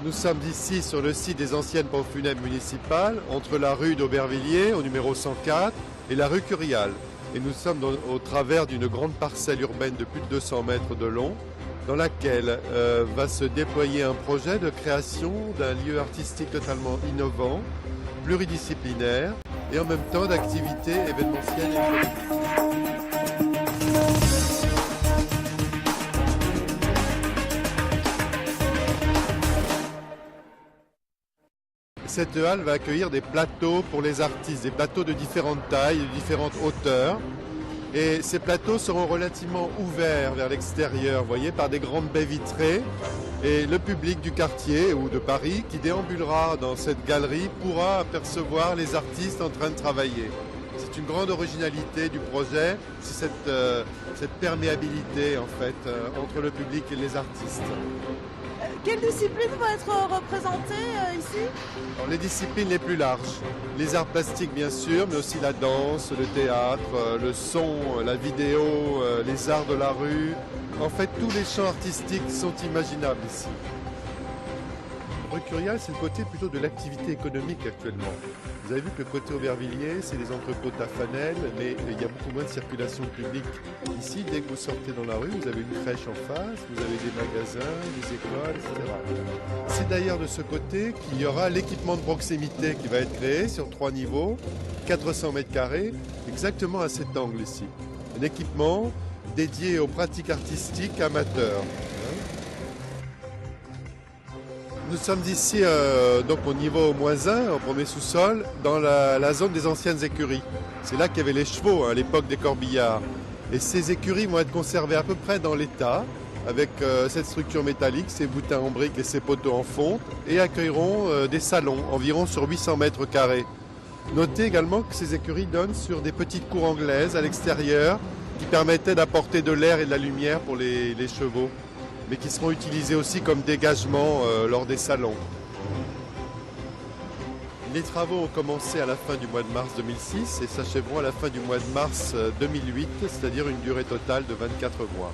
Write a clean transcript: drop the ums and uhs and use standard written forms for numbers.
Nous sommes ici sur le site des anciennes pompes funèbres municipales, entre la rue d'Aubervilliers au numéro 104 et la rue Curial. Et nous sommes au travers d'une grande parcelle urbaine de plus de 200 mètres de long, dans laquelle va se déployer un projet de création d'un lieu artistique totalement innovant, pluridisciplinaire et en même temps d'activités événementielles et politiques. Cette halle va accueillir des plateaux pour les artistes, des plateaux de différentes tailles, de différentes hauteurs. Et ces plateaux seront relativement ouverts vers l'extérieur, vous voyez, par des grandes baies vitrées. Et le public du quartier ou de Paris qui déambulera dans cette galerie pourra apercevoir les artistes en train de travailler. C'est une grande originalité du projet, c'est cette perméabilité en fait entre le public et les artistes. Quelles disciplines vont être représentées ici? Alors, les disciplines les plus larges, les arts plastiques bien sûr, mais aussi la danse, le théâtre, le son, la vidéo, les arts de la rue. En fait, tous les champs artistiques sont imaginables ici. Rue Curial, c'est le côté plutôt de l'activité économique actuellement. Vous avez vu que le côté Aubervilliers, c'est des entrepôts Tafanel, mais il y a beaucoup moins de circulation publique. Ici, dès que vous sortez dans la rue, vous avez une crèche en face, vous avez des magasins, des écoles, etc. C'est d'ailleurs de ce côté qu'il y aura l'équipement de proximité qui va être créé sur 3 niveaux, 400 mètres carrés, exactement à cet angle ici. Un équipement dédié aux pratiques artistiques amateurs. Nous sommes ici donc au niveau -1, au premier sous-sol, dans la zone des anciennes écuries. C'est là qu'il y avait les chevaux à l'époque des corbillards. Et ces écuries vont être conservées à peu près dans l'état, avec cette structure métallique, ces boutins en briques et ces poteaux en fonte, et accueilleront des salons, environ sur 800 mètres carrés. Notez également que ces écuries donnent sur des petites cours anglaises à l'extérieur, qui permettaient d'apporter de l'air et de la lumière pour les chevaux, mais qui seront utilisés aussi comme dégagement lors des salons. Les travaux ont commencé à la fin du mois de mars 2006 et s'achèveront à la fin du mois de mars 2008, c'est-à-dire une durée totale de 24 mois.